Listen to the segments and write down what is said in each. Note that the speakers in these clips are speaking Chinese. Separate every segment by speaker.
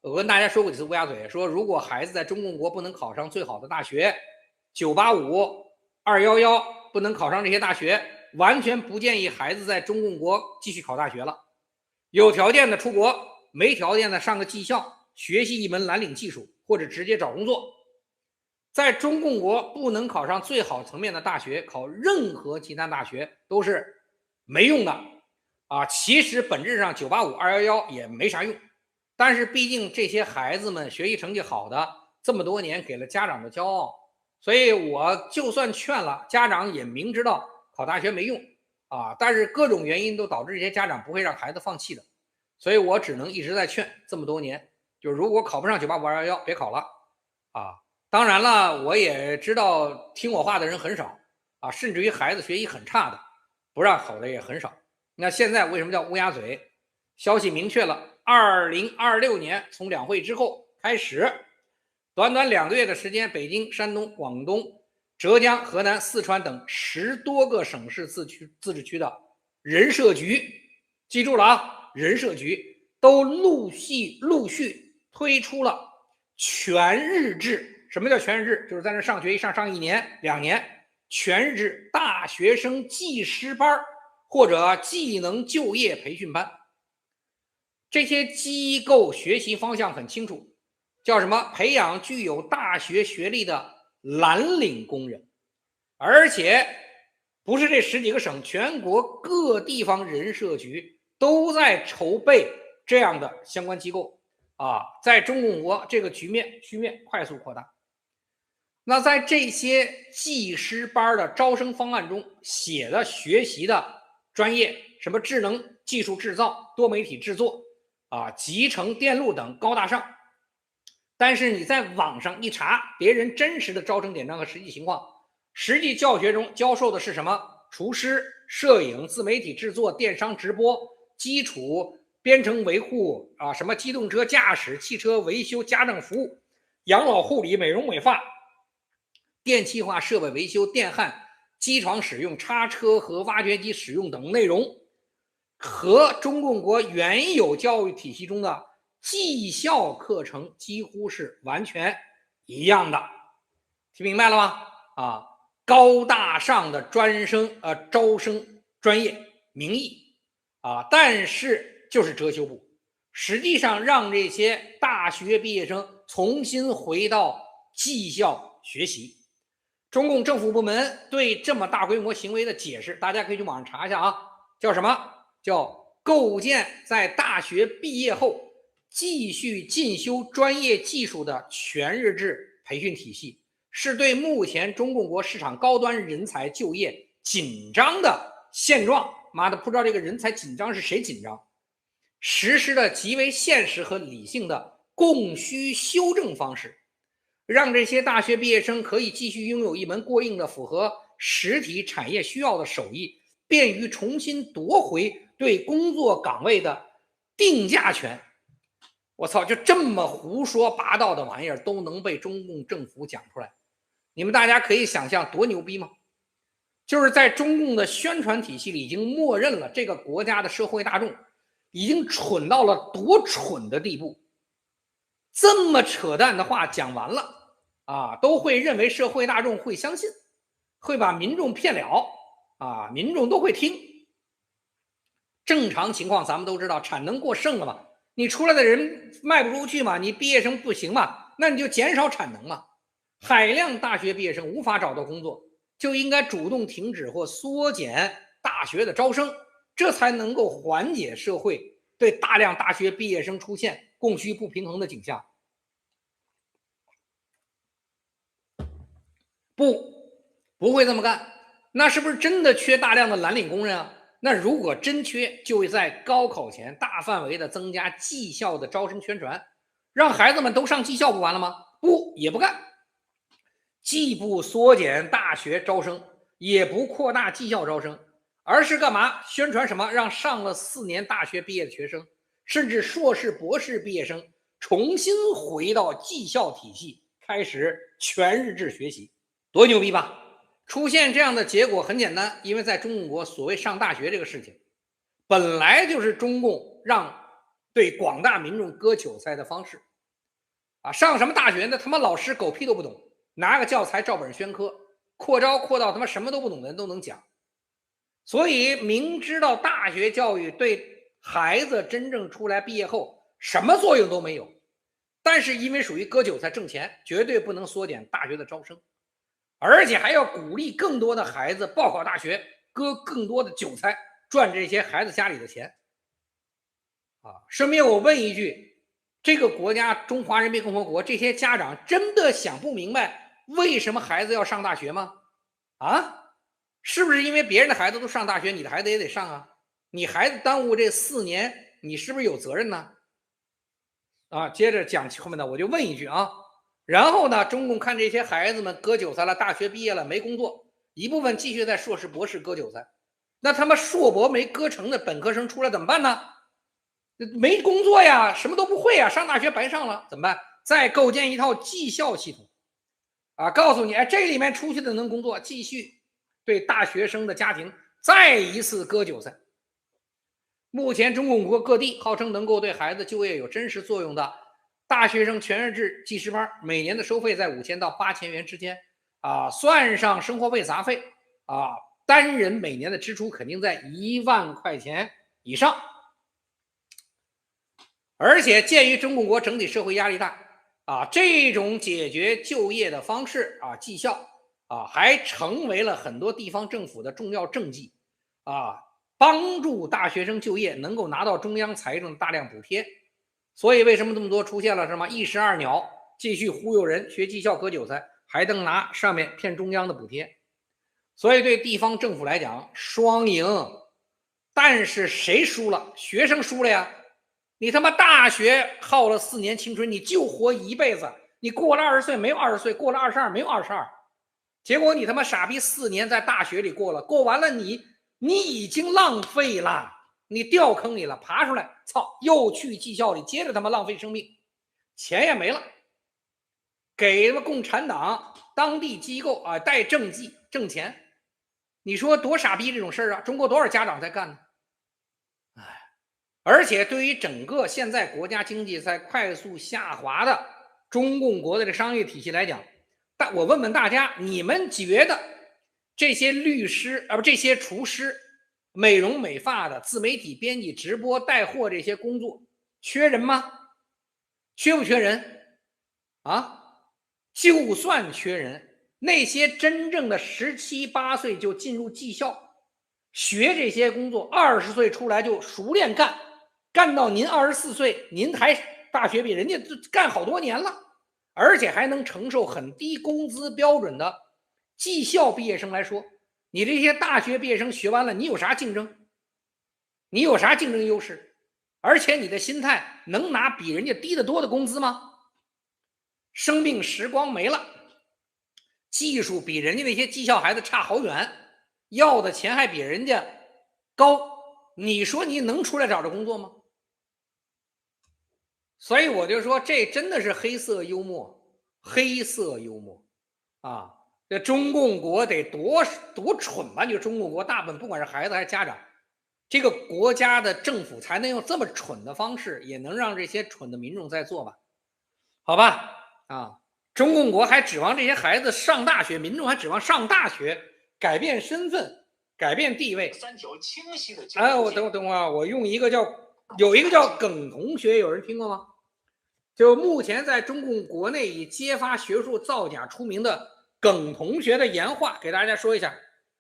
Speaker 1: 我跟大家说过几次乌鴉嘴，说如果孩子在中共国不能考上最好的大学，985、211不能考上这些大学，完全不建议孩子在中共国继续考大学了。有条件的出国，没条件的上个技校，学習一门蓝领技术，或者直接找工作。在中共国不能考上最好层面的大学，考任何其他大学都是没用的啊。其實本質上985、211也沒啥用，但是畢竟這些孩子們學習成績好的這麼多年，給了家長的驕傲，所以我就算勸了，家長也明知道考大學沒用啊，但是各種原因都導致這些家長不會讓孩子放棄的，所以我只能一直在勸，這麼多年，就如果考不上985、211，別考了啊。當然了，我也知道聽我話的人很少啊，甚至於孩子學習很差的，不讓考的也很少。那現在為什麼叫烏鴉嘴？消息明確了，2026年從兩會之後開始，短短2個月的時間，北京、山東、廣東、浙江、河南、四川等10多個省市自治區的人社局，記住了啊，人社局都陸續推出了全日制。什麼叫全日制？就是在那上學上1年、2年，全日制大學生技師班或者技能就業培訓班。這些機構學習方向很清楚，叫什麼？培養具有大學學歷的藍領工人。而且不是這10幾個省，全國各地方人社局都在籌備這樣的相關機構啊，在中共國這個局面快速擴大。那在這些技師班的招生方案中寫的學習的專業，什麼智能技術製造、多媒體製作啊、集成電路等高大上，但是你在網上一查別人真實的招生典章和實際情況，實際教學中教授的是什麼？廚師、攝影、自媒體製作、電商直播、基礎編程維護啊，什麼機動車駕駛、汽車維修、家政服務、養老護理、美容美髮、電氣化設備維修、電焊、機床使用、叉車和挖掘機使用等內容，和中共國原有教育體系中的技校課程幾乎是完全一樣的。聽明白了嗎？啊，高大上的招生專業名義啊，但是就是遮羞布，實際上讓這些大學畢業生重新回到技校學習。中共政府部門對這麼大規模行為的解釋，大家可以去網上查一下啊，叫什麼？叫構建在大學畢業後繼續進修專業技術的全日制培訓體系，是對目前中共國市場高端人才就業緊張的現狀，媽的不知道這個人才緊張是誰緊張，實施的極為現實和理性的供需修正方式，讓這些大學畢業生可以繼續擁有一門過硬的符合實體產業需要的手藝，便於重新奪回對工作崗位的定價權。我操，就這麼胡說八道的玩意兒都能被中共政府講出來，你們大家可以想象多牛逼嗎？就是在中共的宣傳體系裡已經默認了這個國家的社會大眾已經蠢到了多蠢的地步，這麼扯淡的話講完了啊，都會認為社會大眾會相信，會把民眾騙了啊，民眾都會聽。正常情況咱們都知道，產能過剩了嘛，你出來的人賣不出去嘛，你畢業生不行嘛，那你就減少產能嘛。海量大學畢業生無法找到工作，就應該主動停止或縮減大學的招生，這才能夠緩解社會對大量大學畢業生出現供需不平衡的景象。不會這麼幹，那是不是真的缺大量的藍領工人啊？那如果真缺，就會在高考前大範圍的增加技校的招生宣傳，讓孩子們都上技校不完了嗎？不，也不幹，既不縮減大學招生，也不擴大技校招生，而是幹嘛？宣傳什麼？讓上了4年大學畢業的學生，甚至碩士博士畢業生重新回到技校體系，開始全日制學習。多牛逼吧！出現這樣的結果很簡單，因為在中共國所謂上大學這個事情，本來就是中共讓對廣大民眾割韭菜的方式啊，上什麼大学呢？他媽老師狗屁都不懂，拿個教材照本宣科，擴招擴到他媽什麼都不懂的人都能講。所以明知道大學教育對孩子真正出來畢業後什麼作用都沒有，但是因為屬於割韭菜掙錢，絕對不能縮減大學的招生，而且還要鼓勵更多的孩子報考大学，割更多的韭菜，賺這些孩子家裡的錢。順便我問一句，這個國家中華人民共和國這些家長真的想不明白為什麼孩子要上大學嗎？是不是因為別人的孩子都上大學，你的孩子也得上啊？你孩子耽誤這4年，你是不是有責任呢？接着講起后面呢，我就問一句啊，然後呢，中共看这些孩子們割韭菜了，大學畢業了沒工作，一部分繼續在碩士博士割韭菜，那他媽碩博沒割成的本科生出來怎麼辦呢？沒工作呀，什麼都不會呀，上大學白上了，怎麼辦？再構建一套技校系統告訴你，這裡面出去的能工作，繼續對大學生的家庭再一次割韭菜。目前中共国各地号稱能夠對孩子就業有真實作用的大學生全日制技師班，每年的收費在5000到8000元之間算上生活費雜費單人每年的支出肯定在1萬塊錢以上。而且鑑於中共國整體社會壓力大這種解決就業的方式技校還成為了很多地方政府的重要政績幫助大學生就業能夠拿到中央財政大量補貼。所以為什麼這麼多出現了什麼一石二鳥，繼續忽悠人學技校割韭菜，還能拿上面騙中央的補貼。所以對地方政府來講雙贏，但是誰輸了？學生輸了呀。你他媽大學耗了4年青春，你就活一輩子，你過了20歲沒有20歲，過了22沒有22，結果你他媽傻逼4年在大學裡過了，過完了你已經浪費了，你掉坑裡了，爬出來操，又去技校裡接着他媽浪費生命，錢也沒了，給了共產黨當地機構带政績掙錢，你說多傻逼這種事中國多少家長在幹呢？而且對於整個現在國家經濟在快速下滑的中共國的这商業體系來講，但我問問大家，你們覺得這些律師這些廚師、美容美髮的、自媒體編輯、直播帶貨這些工作缺人嗎？缺不缺人就算缺人，那些真正的17、18歲就進入技校學這些工作，20歲出來就熟練幹到您24歲，您還大學比人家幹好多年了，而且還能承受很低工資標準的技校畢業生來說，你這些大學畢業生學完了，你有啥競爭？你有啥競爭優勢？而且你的心態能拿比人家低得多的工資嗎？生命時光沒了，技術比人家那些技校孩子差好遠，要的錢還比人家高，你說你能出來找着工作嗎？所以我就說，這真的是黑色幽默，黑色幽默這中共國得多蠢吧？就中共國大部分不管是孩子還是家長，這個國家的政府才能用這麼蠢的方式，也能讓這些蠢的民眾在做吧？好吧中共國還指望這些孩子上大學，民众還指望上大学改變身份、改變地位。3條清晰的我等会儿，我用一個有一個叫耿同學，有人聽過嗎？就目前在中共國內以揭發學術造假出名的耿同學的原話，給大家說一下。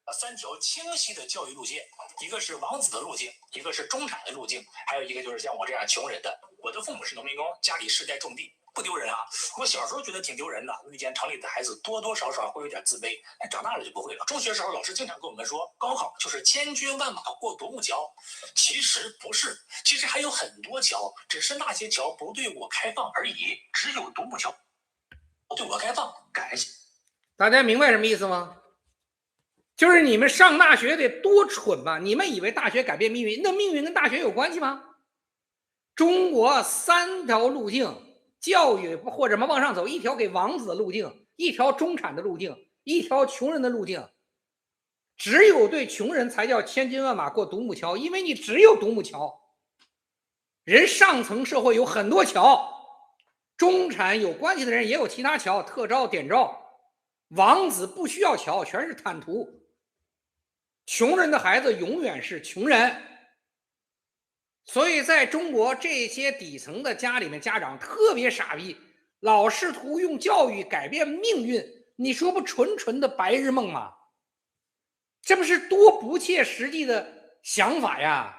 Speaker 2: 3條清晰的教育路徑，一個是王子的路徑，一個是中產的路徑，還有一個就是像我這樣窮人的。我的父母是農民工，家裡世代種地，不丟人我小時候覺得挺丟人的，遇見城裡的孩子多多少少會有點自卑，長大了就不會了。中學時候老師經常跟我們說，高考就是千軍萬馬過獨木橋，其實不是，其實還有很多橋，只是那些橋不對我開放而已，只有獨木橋對我開放。感謝
Speaker 1: 大家明白什麼意思嗎？就是你們上大學得多蠢吧？你們以為大學改变命運，那命運跟大學有關係嗎？中國3條路徑，教育或者什麼往上走，一條給王子的路徑，一條中產的路徑，一條窮人的路徑。只有對窮人才叫千軍萬馬過獨木橋，因為你只有獨木橋，人上層社會有很多橋，中產有關係的人也有其他橋，特招、點招。王子不需要橋，全是坦途。窮人的孩子永遠是窮人。所以在中國這些底層的家裡面，家長特別傻逼，老試圖用教育改變命運，你說不純純的白日夢嗎？這不是多不切實際的想法呀！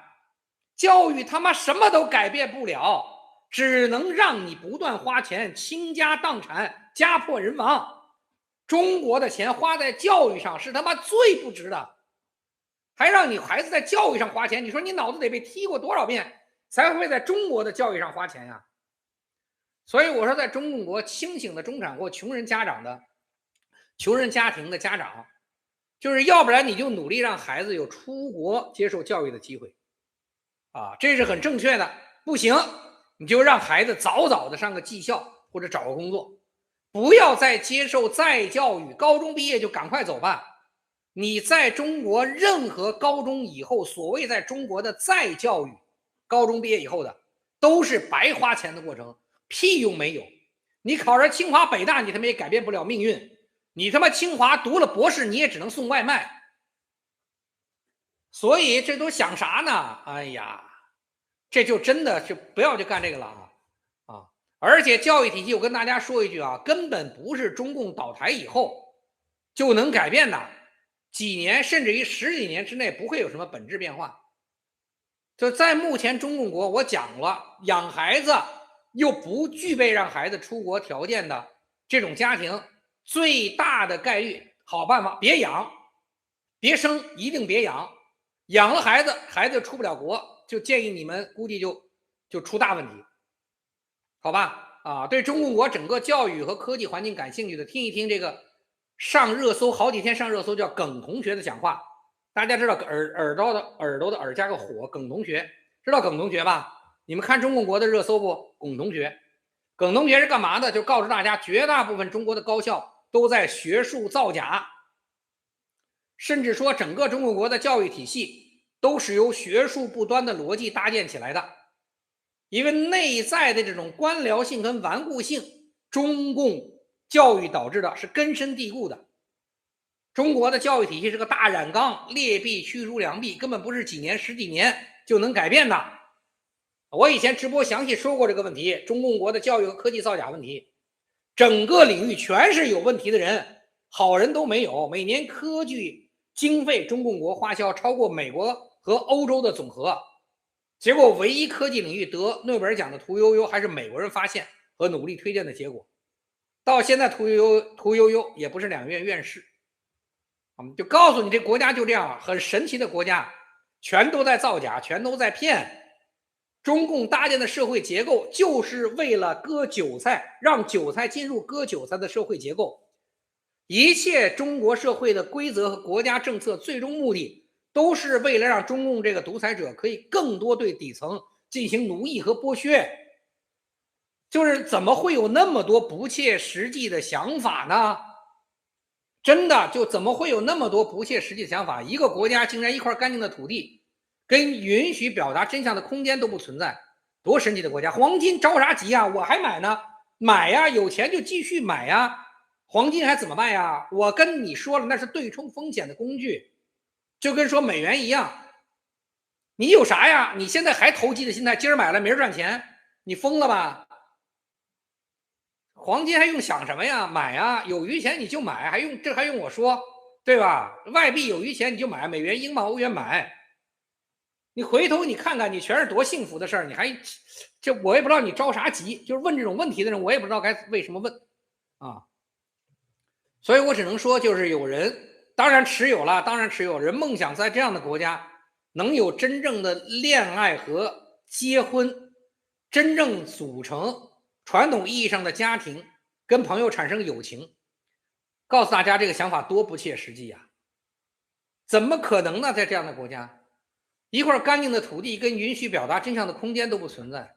Speaker 1: 教育他媽什麼都改變不了，只能讓你不斷花錢，傾家蕩產，家破人亡。中國的錢花在教育上是他媽最不值的，還讓你孩子在教育上花錢，你說你腦子得被踢過多少遍才會在中國的教育上花錢呀？所以我說，在中共国清醒的中產或窮人家庭的家長，就是要不然你就努力讓孩子有出國接受教育的机会啊，這是很正確的。不行，你就让孩子早早的上個技校或者找個工作，不要再接受再教育，高中畢業就趕快走吧。你在中國任何高中以後，所謂在中國的再教育，高中畢業以後的都是白花錢的過程，屁用沒有。你考上清華北大，你他媽也改變不了命運。你他媽清華讀了博士，你也只能送外賣。所以這都想啥呢？哎呀，這就真的是不要去干這個了啊！而且教育體系，我跟大家說一句啊，根本不是中共倒台以後就能改变的，幾年甚至於10幾年之內不会有什麼本質變化。就在目前中共國，我講了，養孩子又不具備讓孩子出國條件的這種家庭，最大的概率好辦法別養，別生，一定別養。養了孩子，孩子出不了國，就建議你們估計就出大問題，好吧？啊，对中共国整個教育和科技環境感興趣的，聽一聽這個上熱搜好幾天上熱搜叫耿同學的講話。大家知道耳朵的耳加個火，耿同學，知道耿同學吧？你們看中共国的熱搜不？耿同學是幹嘛的？就告訴大家，絕大部分中国的高校都在学術造假，甚至說整個中共国的教育体系都是由学術不端的邏輯搭建起來的。因為內在的這種官僚性跟顽固性，中共教育導致的是根深蒂固的。中國的教育體系是個大染缸，劣幣驅逐良幣，根本不是幾年10幾年就能改變的。我以前直播詳細說過這個問題，中共國的教育和科技造假問題，整個領域全是有問題的人，好人都沒有。每年科技經費中共國花銷超過美國和歐洲的總和，結果唯一科技領域得諾貝爾獎的屠呦呦還是美國人發現和努力推薦的結果。到現在屠呦呦也不是2院院士。就告訴你，這國家就這樣，很神奇的国家，全都在造假，全都在騙。中共搭建的社會結構就是為了割韭菜，讓韭菜進入割韭菜的社會結構。一切中國社會的規則和國家政策最終目的都是為了讓中共這個獨裁者可以更多對底層進行奴役和剝削。就是怎麼會有那麼多不切實際的想法呢？真的就怎麼會有那麼多不切實際的想法？一個國家竟然一塊乾淨的土地跟允許表達真相的空间都不存在，多神奇的國家！黃金着啥急啊？我還買呢，買呀，有錢就繼續買呀。黃金還怎麼賣呀？我跟你說了，那是對沖風險的工具，就跟說美元一樣。你有啥呀？你現在還投機的心態，今兒買了明兒賺錢，你瘋了吧？黄金還用想什麼呀？買啊，有餘錢你就買，還用我說，對吧？外幣有餘錢你就買，美元、英鎊、歐元買。你回頭你看看，你全是多幸福的事兒，你还这我也不知道你着啥急，就是問這種問題的人，我也不知道該為什麼問啊。所以我只能說，就是有人當然持有人夢想在這樣的國家能有真正的戀愛和結婚，真正組成傳統意義上的家庭，跟朋友產生友情。告訴大家，這個想法多不切實際呀！怎麼可能呢？在這樣的國家，一塊乾淨的土地跟允許表達真相的空間都不存在。